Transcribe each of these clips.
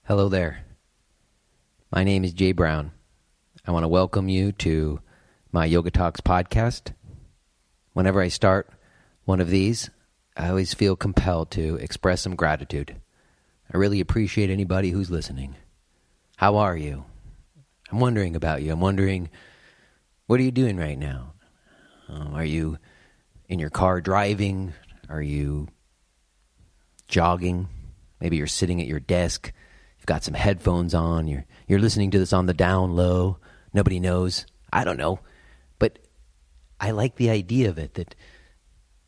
Hello there. My name is Jay Brown. I want to welcome you to my Yoga Talks podcast. Whenever I start one of these, I always feel compelled to express some gratitude. I really appreciate anybody who's listening. How are you? I'm wondering about you. I'm wondering, what are you doing right now? Are you in your car driving? Are you jogging? Maybe you're sitting at your desk. You've got some headphones on. You're listening to this on the down low. Nobody knows. I don't know. But I like the idea of it, that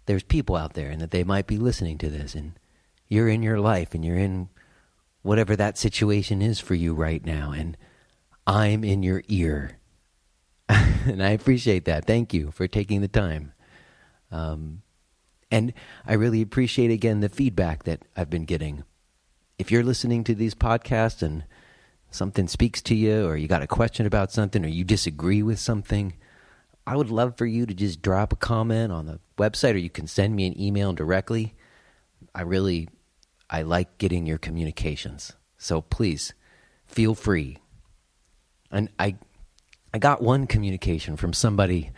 there's people out there and that they might be listening to this. And you're in your life and you're in whatever that situation is for you right now. And I'm in your ear. And I appreciate that. Thank you for taking the time. And I really appreciate, again, the feedback that I've been getting. If you're listening to these podcasts and something speaks to you, or you got a question about something, or you disagree with something, I would love for you to just drop a comment on the website, or you can send me an email directly. I like getting your communications. So please, feel free. And I got one communication from somebody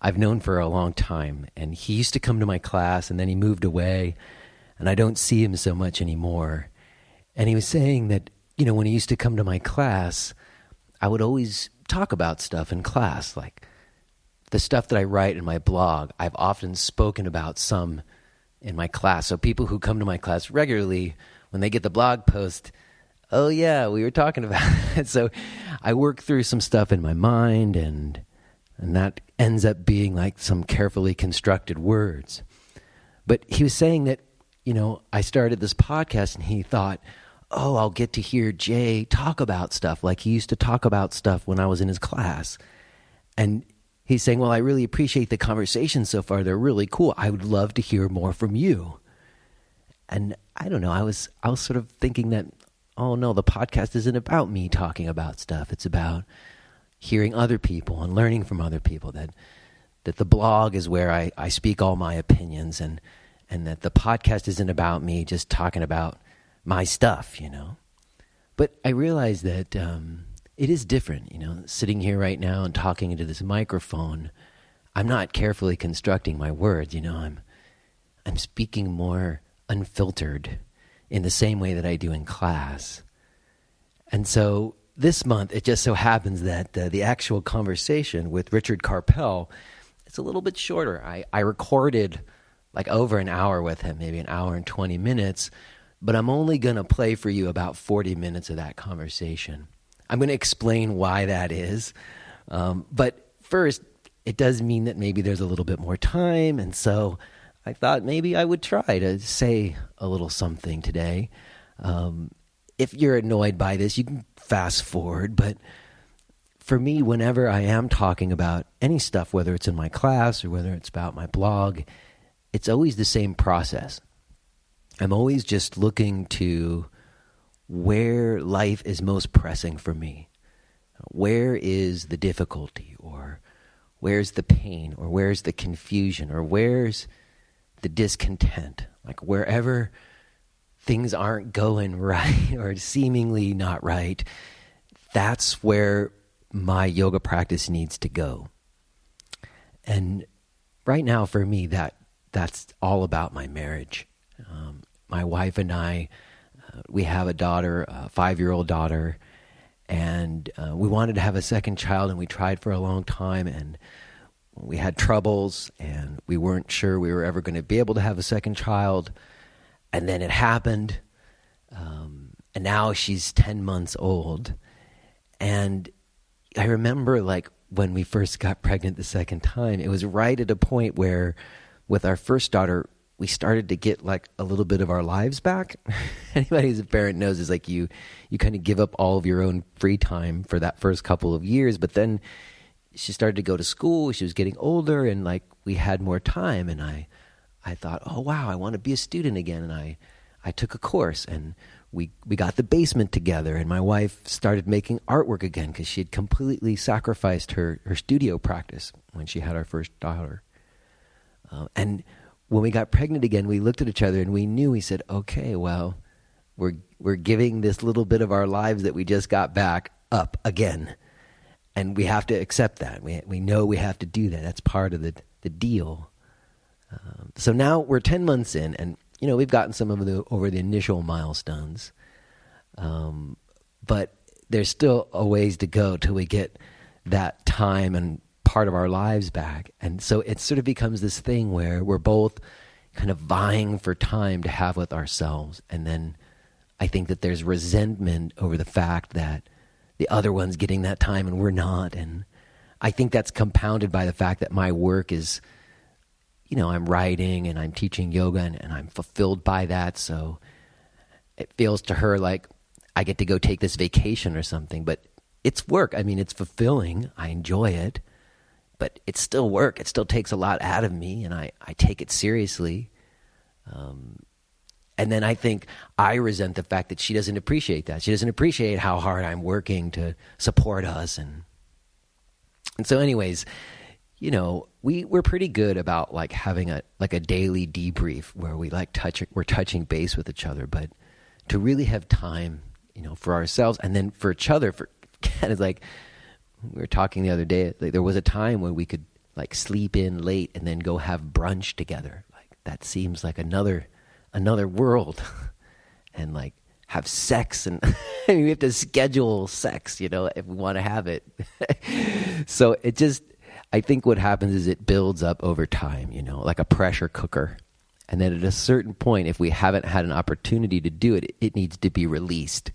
I've known for a long time, and he used to come to my class, and then he moved away, and I don't see him so much anymore. And he was saying that, when he used to come to my class, I would always talk about stuff in class, like the stuff that I write in my blog. I've often spoken about some in my class. So people who come to my class regularly, when they get the blog post, oh yeah, we were talking about it. So I work through some stuff in my mind, and that ends up being like some carefully constructed words. But he was saying that, I started this podcast, and he thought, oh, I'll get to hear Jay talk about stuff like he used to talk about stuff when I was in his class. And he's saying, well, I really appreciate the conversations so far. They're really cool. I would love to hear more from you. And I don't know, I was sort of thinking that, oh no, the podcast isn't about me talking about stuff. It's about hearing other people and learning from other people, that the blog is where I speak all my opinions, and that the podcast isn't about me just talking about my stuff, But I realize that it is different, sitting here right now and talking into this microphone. I'm not carefully constructing my words, I'm speaking more unfiltered in the same way that I do in class. And so this month, it just so happens that the actual conversation with Richard Karpel, it's a little bit shorter. I recorded like over an hour with him, maybe an hour and 20 minutes, but I'm only going to play for you about 40 minutes of that conversation. I'm going to explain why that is. But first, it does mean that maybe there's a little bit more time, and so I thought maybe I would try to say a little something today. If you're annoyed by this, you can fast forward, but for me, whenever I am talking about any stuff, whether it's in my class or whether it's about my blog, it's always the same process. I'm always just looking to where life is most pressing for me. Where is the difficulty, or where's the pain, or where's the confusion, or where's the discontent? Like wherever things aren't going right or seemingly not right, that's where my yoga practice needs to go. And right now for me, that's all about my marriage. My wife and I, we have a daughter, a 5-year-old daughter, and we wanted to have a second child, and we tried for a long time, and we had troubles, and we weren't sure we were ever going to be able to have a second child. And then it happened, and now she's 10 months old. And I remember, like, when we first got pregnant the second time, it was right at a point where with our first daughter, we started to get like a little bit of our lives back. Anybody who's a parent knows is like you kind of give up all of your own free time for that first couple of years. But then she started to go to school. She was getting older, and like we had more time. And I thought, oh wow, I want to be a student again. And I took a course, and we got the basement together, and my wife started making artwork again because she had completely sacrificed her studio practice when she had our first daughter. And when we got pregnant again, we looked at each other and we knew, we said, okay, well, we're giving this little bit of our lives that we just got back up again. And we have to accept that. We know we have to do that. That's part of the deal. So now we're 10 months in, and we've gotten some of over the initial milestones. But there's still a ways to go till we get that time and part of our lives back. And so it sort of becomes this thing where we're both kind of vying for time to have with ourselves. And then I think that there's resentment over the fact that the other one's getting that time and we're not. And I think that's compounded by the fact that my work is, I'm writing and I'm teaching yoga and I'm fulfilled by that. So it feels to her like I get to go take this vacation or something, but it's work. I mean, it's fulfilling. I enjoy it, but it's still work. It still takes a lot out of me, and I take it seriously. And then I think I resent the fact that she doesn't appreciate that. She doesn't appreciate how hard I'm working to support us. And so anyways, we're pretty good about like having a daily debrief where we're touching base with each other, but to really have time, for ourselves and then for each other, it's like we were talking the other day, like there was a time when we could like sleep in late and then go have brunch together. Like that seems like another world. And like have sex, and we have to schedule sex, if we want to have it. So I think what happens is it builds up over time, like a pressure cooker. And then at a certain point, if we haven't had an opportunity to do it, it needs to be released.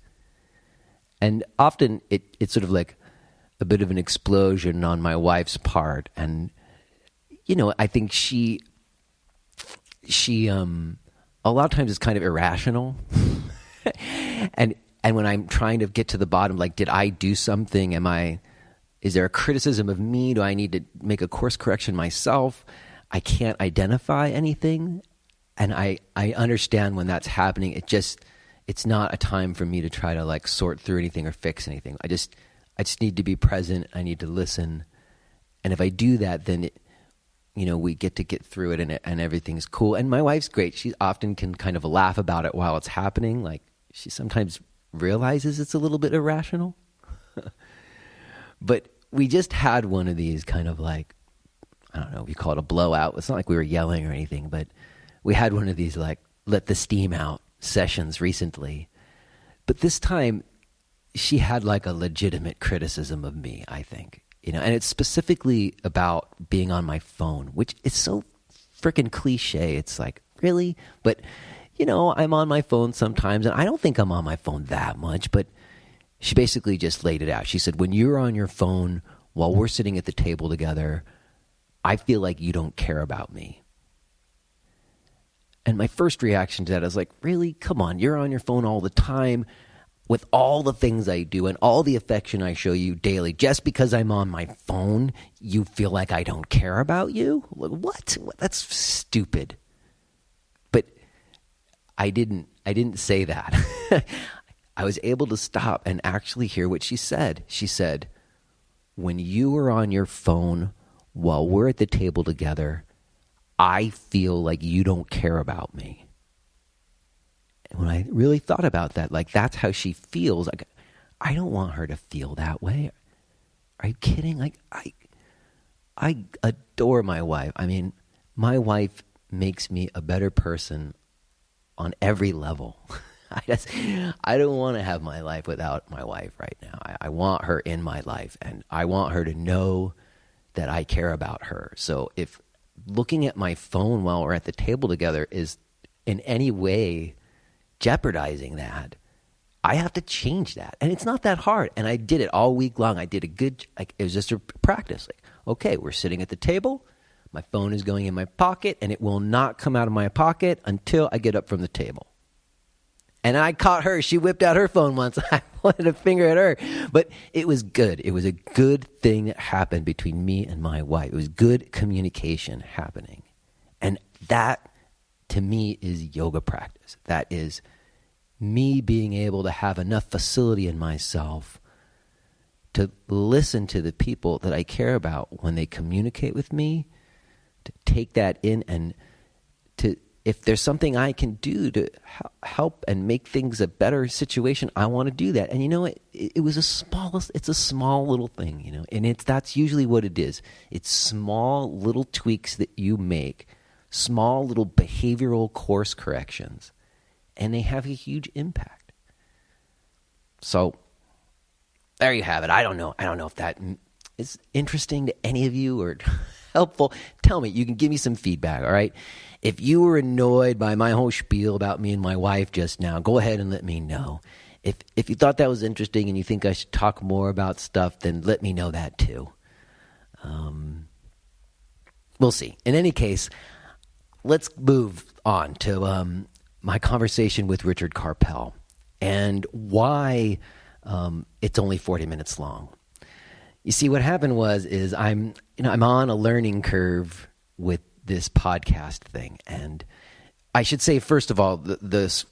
And often it's sort of like a bit of an explosion on my wife's part. And, I think she a lot of times is kind of irrational. and when I'm trying to get to the bottom, like, did I do something? Is there a criticism of me? Do I need to make a course correction myself? I can't identify anything. And I understand when that's happening, it's not a time for me to try to like sort through anything or fix anything. I just need to be present. I need to listen. And if I do that, then we get through it and everything's cool. And my wife's great. She often can kind of laugh about it while it's happening. Like she sometimes realizes it's a little bit irrational. But we just had one of these kind of like, I don't know, we call it a blowout. It's not like we were yelling or anything, but we had one of these like let the steam out sessions recently. But this time she had like a legitimate criticism of me, I think, and it's specifically about being on my phone, which is so freaking cliche. It's like, really? But, I'm on my phone sometimes, and I don't think I'm on my phone that much, but she basically just laid it out. She said, when you're on your phone while we're sitting at the table together, I feel like you don't care about me. And my first reaction to that is like, really? Come on, you're on your phone all the time with all the things I do and all the affection I show you daily. Just because I'm on my phone, you feel like I don't care about you? What? That's stupid. But I didn't say that. I was able to stop and actually hear what she said. She said, when you are on your phone while we're at the table together, I feel like you don't care about me. And when I really thought about that, like that's how she feels. Like, I don't want her to feel that way. Are you kidding? Like I adore my wife. I mean, my wife makes me a better person on every level. I don't want to have my life without my wife right now. I want her in my life, and I want her to know that I care about her. So if looking at my phone while we're at the table together is in any way jeopardizing that, I have to change that. And it's not that hard. And I did it all week long. I did it was just a practice. Like, okay, we're sitting at the table. My phone is going in my pocket, and it will not come out of my pocket until I get up from the table. And I caught her. She whipped out her phone once. I wanted to finger at her. But it was good. It was a good thing that happened between me and my wife. It was good communication happening. And that, to me, is yoga practice. That is me being able to have enough facility in myself to listen to the people that I care about when they communicate with me, to take that in and to if there's something I can do to help and make things a better situation, I want to do that. And it's a small little thing, and that's usually what it is. It's small little tweaks that you make, small little behavioral course corrections, and they have a huge impact. So there you have it. I don't know if that is interesting to any of you or helpful. Tell me. You can give me some feedback, all right? If you were annoyed by my whole spiel about me and my wife just now, go ahead and let me know. If you thought that was interesting and you think I should talk more about stuff, then let me know that too. We'll see. In any case, let's move on to my conversation with Richard Karpel and why it's only 40 minutes long. You see, what happened is I'm on a learning curve with this podcast thing, and I should say first of all, this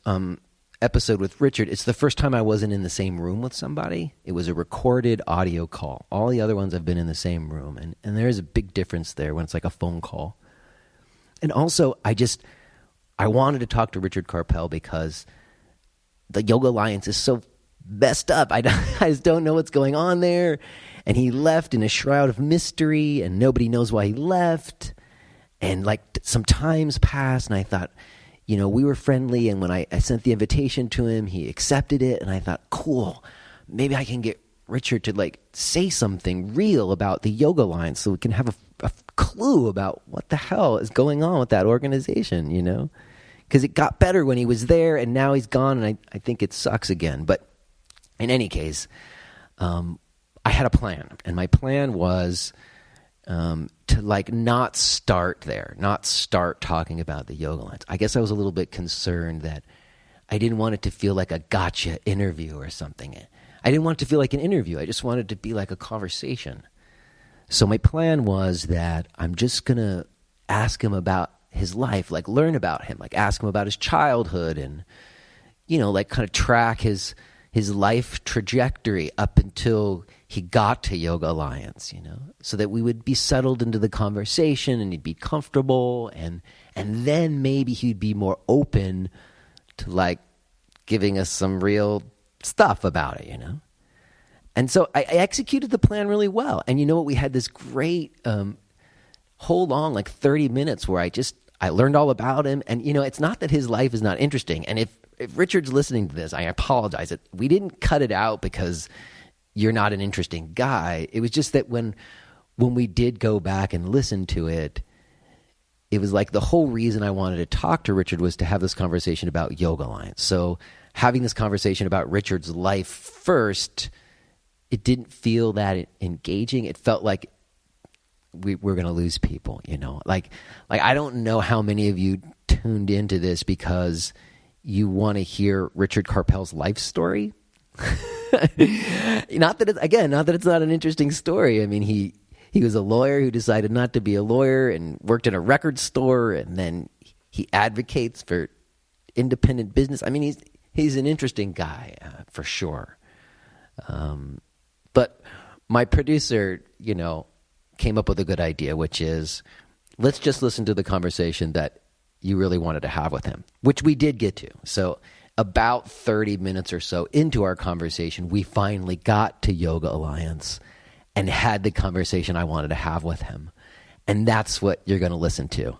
episode with Richard, it's the first time I wasn't in the same room with somebody. It was a recorded audio call. All the other ones I've been in the same room, and there is a big difference there when it's like a phone call. And also, I wanted to talk to Richard Karpel because the Yoga Alliance is so messed up. I just don't know what's going on there. And he left in a shroud of mystery, and nobody knows why he left. And some times passed, and I thought, we were friendly. And when I sent the invitation to him, he accepted it. And I thought, cool, maybe I can get Richard to say something real about the Yoga Alliance so we can have a clue about what the hell is going on with that organization, Because it got better when he was there, and now he's gone, and I think it sucks again. But in any case, I had a plan, and my plan was to not start there, not start talking about the Yoga Alliance. I guess I was a little bit concerned that I didn't want it to feel like a gotcha interview or something. I didn't want it to feel like an interview. I just wanted it to be like a conversation. So my plan was that I'm just going to ask him about his life, learn about him, ask him about his childhood and, kind of track his life trajectory up until he got to Yoga Alliance, so that we would be settled into the conversation and he'd be comfortable, and then maybe he'd be more open to giving us some real stuff about it, And so I executed the plan really well. And you know what? We had this great whole long 30 minutes where I learned all about him. And, it's not that his life is not interesting. And if Richard's listening to this, I apologize. We didn't cut it out because you're not an interesting guy. It was just that when we did go back and listen to it, it was the whole reason I wanted to talk to Richard was to have this conversation about Yoga Alliance. So having this conversation about Richard's life first, it didn't feel that engaging. It felt like we're going to lose people, I don't know how many of you tuned into this because you want to hear Richard Karpel's life story. Not that it's not an interesting story. I mean, he was a lawyer who decided not to be a lawyer and worked in a record store, and then he advocates for independent business. I mean, he's an interesting guy for sure. But my producer, came up with a good idea, which is let's just listen to the conversation that you really wanted to have with him, which we did get to. So about 30 minutes or so into our conversation, we finally got to Yoga Alliance and had the conversation I wanted to have with him. And that's what you're going to listen to.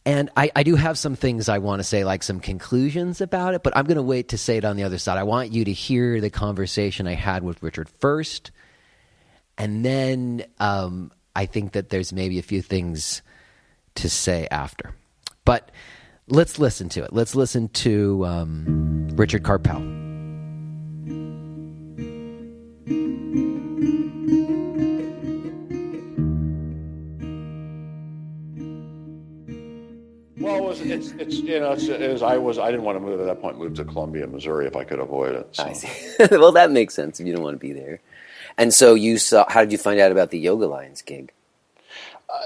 And I do have some things I want to say, some conclusions about it, but I'm going to wait to say it on the other side. I want you to hear the conversation I had with Richard first, and then I think that there's maybe a few things to say after. But let's listen to it. Let's listen to Richard Karpel. Well, I didn't want to move at that point. Move to Columbia, Missouri, if I could avoid it. So. I see. Well, that makes sense if you don't want to be there. And so how did you find out about the Yoga Alliance gig?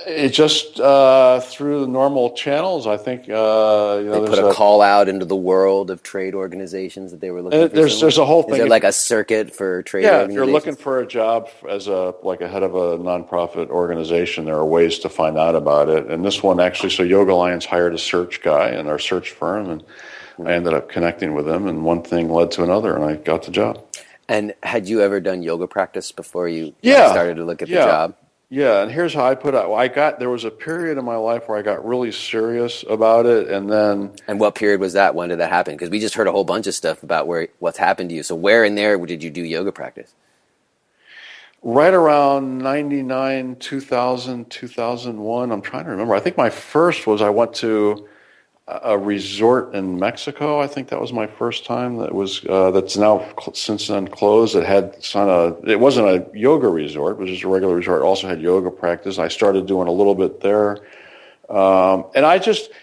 It just through the normal channels. I think They put a call out into the world of trade organizations that they were looking for someone? There's a whole thing. Is there like a circuit for trade Yeah, organizations? if you're looking for a job as a head of a nonprofit organization, there are ways to find out about it. And this one actually, so Yoga Alliance hired a search guy in our search firm, and I ended up connecting with him, and one thing led to another, and I got the job. And had you ever done yoga practice before you started to look at the job? Yeah, and here's how I put it. There was a period in my life where I got really serious about it, and then... And what period was that? When did that happen? Because we just heard a whole bunch of stuff about what's happened to you. So where in there did you do yoga practice? Right around 99, 2000, 2001. I'm trying to remember. I think my first was I went to a resort in Mexico. I think that was my first time. That's now since then closed. It wasn't a yoga resort. It was just a regular resort. It also had yoga practice. I started doing a little bit there. And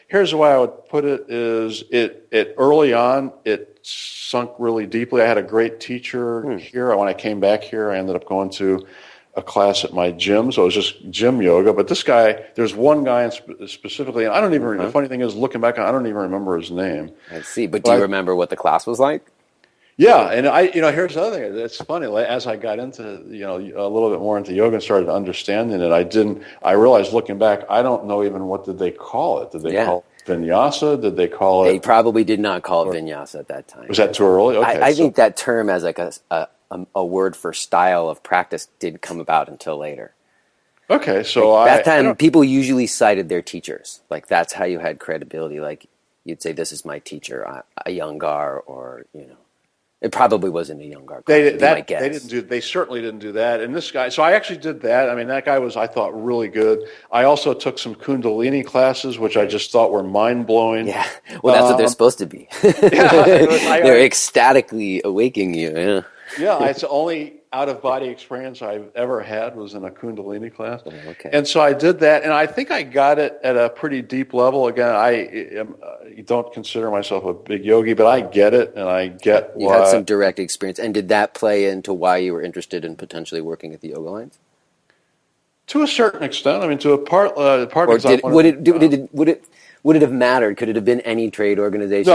here's the way I would put it is it early on, it sunk really deeply. I had a great teacher here. When I came back here, I ended up going to a class at my gym, so it was just gym yoga. But this guy, there's one guy specifically, and I don't even. The funny thing is, looking back, I don't even remember his name. I see, but do you remember what the class was like? Yeah, and here's the other thing. It's funny. As I got into, a little bit more into yoga and started understanding it, I realized looking back, I don't know even what did they call it. Did they call it vinyasa? Did they call it? They probably did not call it vinyasa at that time. Was that too early? Okay, I think that term as like a word for style of practice didn't come about until later. Okay, so that time people usually cited their teachers. Like that's how you had credibility. Like you'd say, "This is my teacher, a Iyengar," or it probably wasn't a Iyengar. They certainly didn't do that. And this guy, so I actually did that. I mean, that guy was, I thought, really good. I also took some Kundalini classes, which I just thought were mind blowing. Yeah, well, that's what they're supposed to be. They're ecstatically awakening you. Yeah. Yeah, it's the only out-of-body experience I've ever had was in a Kundalini class. Oh, okay. And so I did that, and I think I got it at a pretty deep level. Again, I don't consider myself a big yogi, but I get it, and I get You had some direct experience. And did that play into why you were interested in potentially working at the Yoga Alliance? To a certain extent. I mean, to a part. Or would it have mattered? Could it have been any trade organization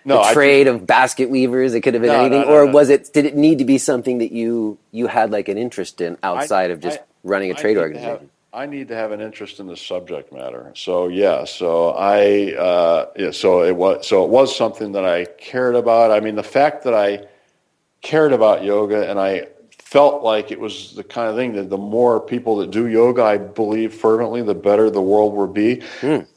the trade of basket weavers? It could have been anything, did it need to be something that you had like an interest in outside of just running a trade organization? I need to have an interest in the subject matter. So it was something that I cared about. I mean, the fact that I cared about yoga and I felt like it was the kind of thing that the more people that do yoga, I believe fervently, the better the world will be.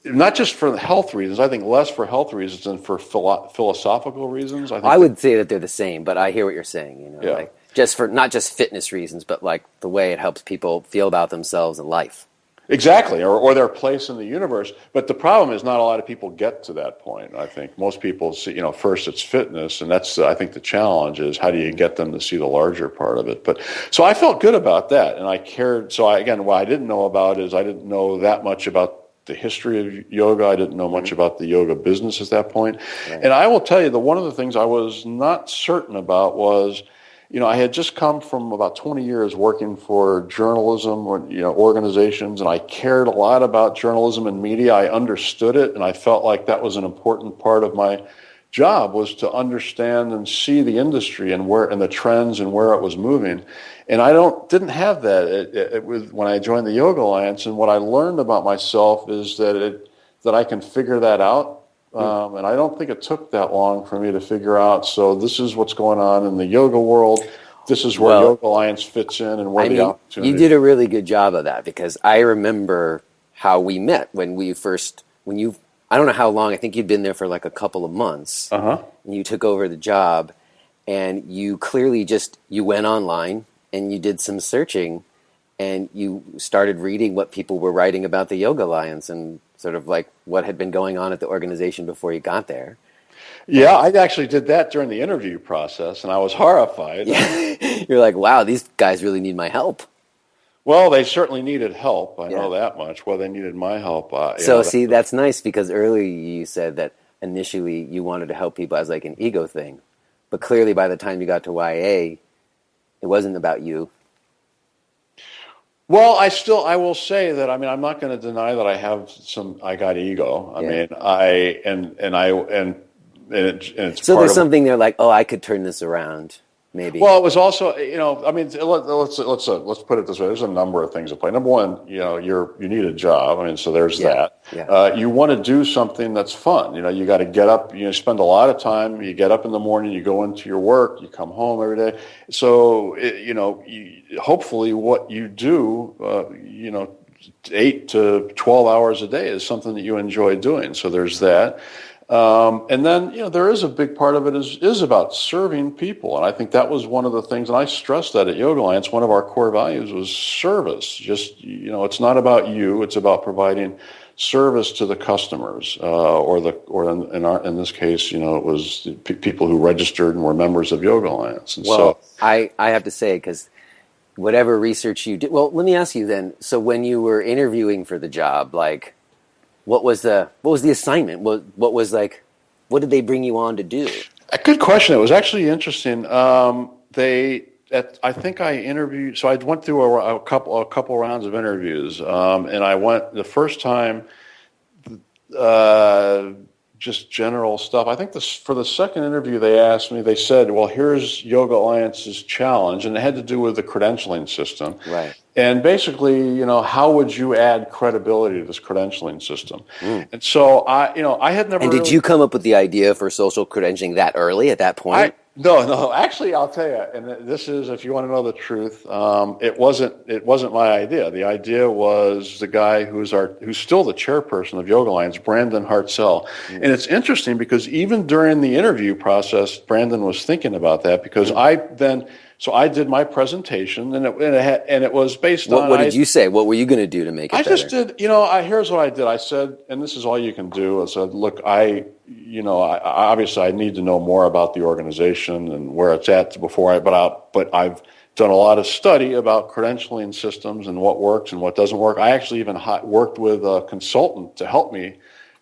Not just for health reasons. I think less for health reasons than for philosophical reasons. I would say that they're the same, but I hear what you're saying. Like just for not just fitness reasons, but like the way it helps people feel about themselves and life. Exactly, or their place in the universe. But the problem is not a lot of people get to that point. I think most people see, first it's fitness, and that's, I think the challenge is how do you get them to see the larger part of it. But so I felt good about that, and I cared. So what I didn't know about is I didn't know that much about the history of yoga. I didn't know much about the yoga business at that point. Right. And I will tell you that one of the things I was not certain about was, I had just come from about 20 years working for journalism or, organizations, and I cared a lot about journalism and media. I understood it, and I felt like that was an important part of my job was to understand and see the industry and the trends and where it was moving. And I didn't have that when I joined the Yoga Alliance. And what I learned about myself is that I can figure that out. And I don't think it took that long for me to figure out, so this is what's going on in the yoga world. This is where Yoga Alliance fits in and where the opportunity. You did a really good job of that, because I remember how we met when I don't know how long, I think you'd been there for like a couple of months. And you took over the job, and you clearly you went online and you did some searching, and you started reading what people were writing about the Yoga Alliance and sort of like what had been going on at the organization before you got there. Yeah, I actually did that during the interview process, and I was horrified. Yeah. You're like, wow, these guys really need my help. Well, they certainly needed help. I know that much. Well, they needed my help. That's nice, because earlier you said that initially you wanted to help people as like an ego thing. But clearly by the time you got to YA, it wasn't about you. Well, I will say that, I mean, I'm not going to deny that I got ego. I mean, it's so part there's of. something there like, oh, I could turn this around, maybe. Well, it was also, I mean, let's put it this way. There's a number of things at play. Number one, you need a job. I mean, so there's that. Yeah. You want to do something that's fun. You got to get up. Spend a lot of time. You get up in the morning. You go into your work. You come home every day. So, hopefully, what you do, 8 to 12 hours a day is something that you enjoy doing. So there's that. And then, there is a big part of it is about serving people. And I think that was one of the things, and I stressed that at Yoga Alliance, one of our core values was service. Just, it's not about you, it's about providing service to the customers, in this case, it was people who registered and were members of Yoga Alliance. And I have to say, because whatever research you did, well, let me ask you then, so when you were interviewing for the job, like, what was the assignment? What did they bring you on to do? A good question. It was actually interesting. I think I interviewed. So I went through a couple rounds of interviews, and I went the first time. Just general stuff. I think for the second interview, they said, well, here's Yoga Alliance's challenge, and it had to do with the credentialing system. Right. And basically, how would you add credibility to this credentialing system? And so I had never. And did you come up with the idea for social credentialing that early at that point? No. Actually, I'll tell you, and this is, if you want to know the truth, it wasn't my idea. The idea was the guy who's still the chairperson of Yoga Alliance, Brandon Hartzell. And it's interesting because even during the interview process, Brandon was thinking about that because I did my presentation, and it was based on. What did you say? What were you going to do to make it better? I just did. Here's what I did. I said, and this is all you can do. I said, look, obviously I need to know more about the organization and where it's at but I've done a lot of study about credentialing systems and what works and what doesn't work. I actually even worked with a consultant to help me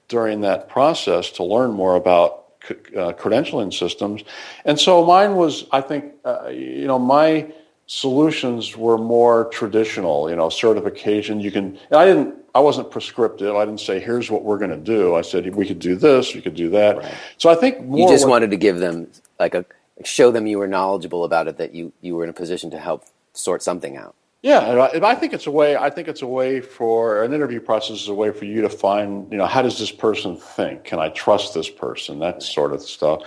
during that process to learn more about credentialing systems. And so mine was, I think, my solutions were more traditional, certification. I wasn't prescriptive. I didn't say, here's what we're going to do. I said, we could do this, we could do that. Right. So I think you just wanted to give them, show them you were knowledgeable about it, that you were in a position to help sort something out. Yeah, and I think it's a way for an interview process is a way for you to find, how does this person think? Can I trust this person? That sort of stuff.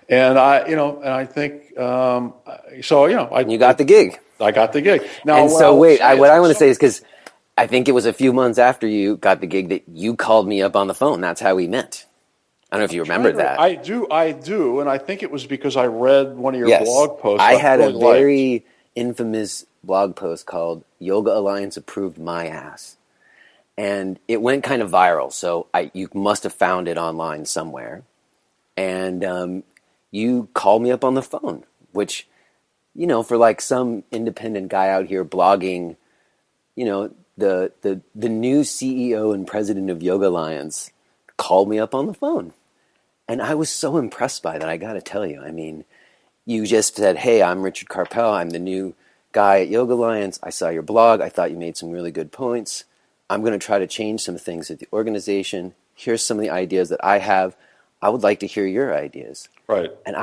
And I think, you got the gig. I got the gig. Now, and so what I want to say is, because I think it was a few months after you got the gig that you called me up on the phone. That's how we met. I don't know if you remember that. I do, and I think it was because I read one of your blog posts. I had a very infamous blog post called "Yoga Alliance Approved My Ass," and it went kind of viral. So you must have found it online somewhere, and you called me up on the phone, which, for some independent guy out here blogging, the new CEO and president of Yoga Alliance called me up on the phone. And I was so impressed by that, I got to tell you. I mean, you just said, hey, I'm Richard Karpel. I'm the new guy at Yoga Alliance. I saw your blog. I thought you made some really good points. I'm going to try to change some things at the organization. Here's some of the ideas that I have. I would like to hear your ideas. Right. And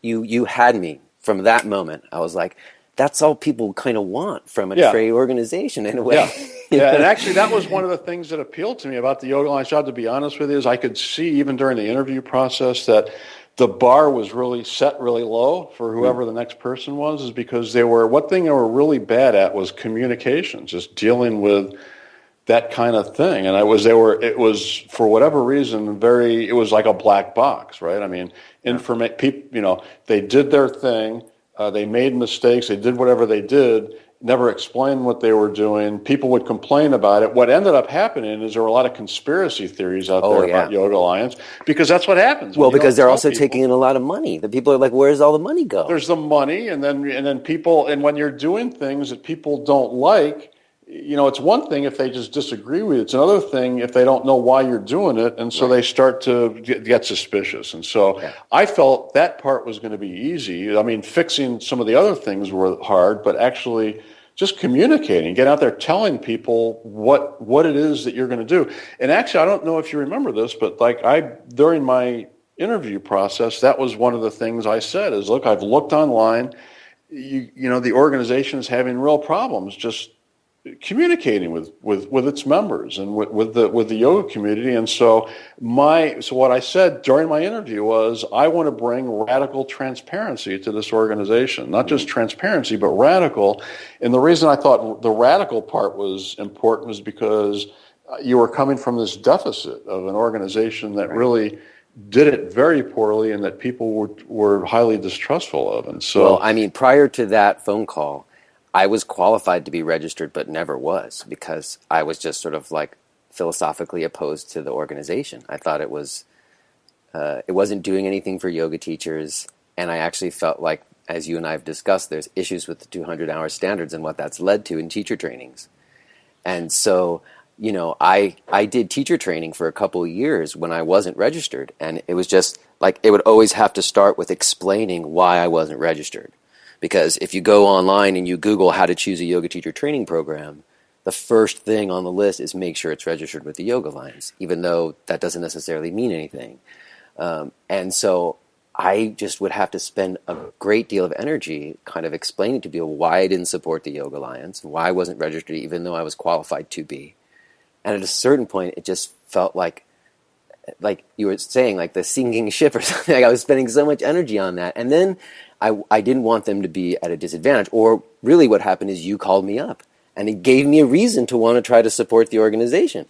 you had me from that moment. I was like, that's all people kind of want from a trade organization in a way. Yeah, and actually that was one of the things that appealed to me about the Yoga Alliance job, to be honest with you, is I could see even during the interview process that the bar was really set really low for whoever the next person was, is because one thing they were really bad at was communication, just dealing with that kind of thing. And it was for whatever reason, it was like a black box, right? I mean, people, they did their thing. They made mistakes. They did whatever they did, never explained what they were doing. People would complain about it. What ended up happening is there were a lot of conspiracy theories out there about Yoga Alliance, because that's what happens. Well, because they're also taking in a lot of money. The people are like, where's all the money go? There's the money, and then people, and when you're doing things that people don't like, it's one thing if they just disagree with you. It's another thing if they don't know why you're doing it, and so they start to get suspicious. And so I felt that part was going to be easy. I mean, fixing some of the other things were hard, but actually just communicating, get out there telling people what it is that you're going to do. And actually, I don't know if you remember this, but during my interview process, that was one of the things I said is, look, I've looked online, you know, the organization is having real problems just communicating with its members and with the yoga community. And so what I said during my interview was, I want to bring radical transparency to this organization, not just transparency, but radical. And the reason I thought the radical part was important was because you were coming from this deficit of an organization that really did it very poorly and that people were highly distrustful of. And so, well, I mean, prior to that phone call, I was qualified to be registered, but never was, because I was just sort of like philosophically opposed to the organization. I thought it wasn't doing anything for yoga teachers, and I actually felt like, as you and I have discussed, there's issues with the 200-hour standards and what that's led to in teacher trainings. And so, you know, I did teacher training for a couple of years when I wasn't registered, and it was just like it would always have to start with explaining why I wasn't registered. Because if you go online and you Google how to choose a yoga teacher training program, the first thing on the list is make sure it's registered with the Yoga Alliance, even though that doesn't necessarily mean anything. And so I just would have to spend a great deal of energy kind of explaining to people why I didn't support the Yoga Alliance, why I wasn't registered even though I was qualified to be. And at a certain point, it just felt like you were saying, like the sinking ship or something. Like I was spending so much energy on that. And then I didn't want them to be at a disadvantage. Or really what happened is you called me up and it gave me a reason to want to try to support the organization.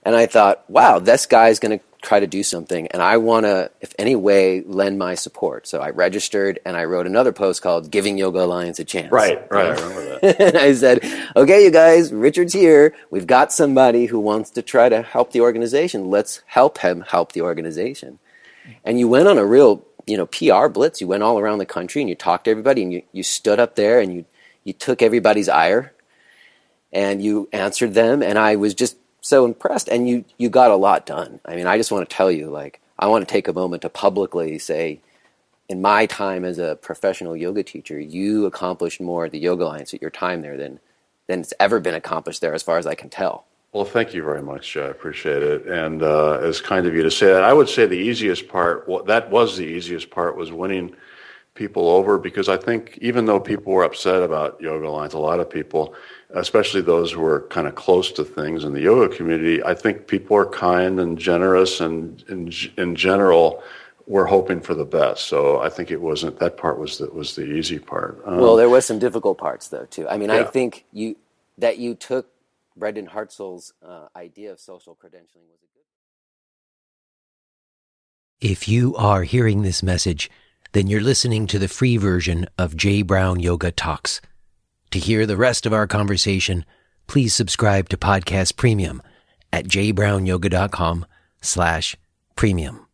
And I thought, wow, this guy's going to try to do something, and I want to, if any way, lend my support. So I registered, and I wrote another post called Giving Yoga Alliance a Chance. Right, I remember that. And I said, okay, you guys, Richard's here. We've got somebody who wants to try to help the organization. Let's help him help the organization. And you went on a real, PR blitz. You went all around the country, and you talked to everybody, and you stood up there, and you took everybody's ire, and you answered them, and I was just so impressed, and you got a lot done. I mean, I just want to tell you, I want to take a moment to publicly say, in my time as a professional yoga teacher, you accomplished more at the Yoga Alliance at your time there than it's ever been accomplished there, as far as I can tell. Well, thank you very much, Joe. I appreciate it. And it's kind of you to say that. I would say the easiest part, was winning people over, because I think even though people were upset about Yoga Alliance, a lot of people, especially those who are kind of close to things in the yoga community, I think people are kind and generous, and in general, we're hoping for the best. So I think that part was the easy part. Well, there was some difficult parts though too. I mean, yeah. I think you took Brendan Hartzell's idea of social credentialing was a good. If you are hearing this message, then you're listening to the free version of J. Brown Yoga Talks. To hear the rest of our conversation, please subscribe to Podcast Premium at jbrownyoga.com/premium.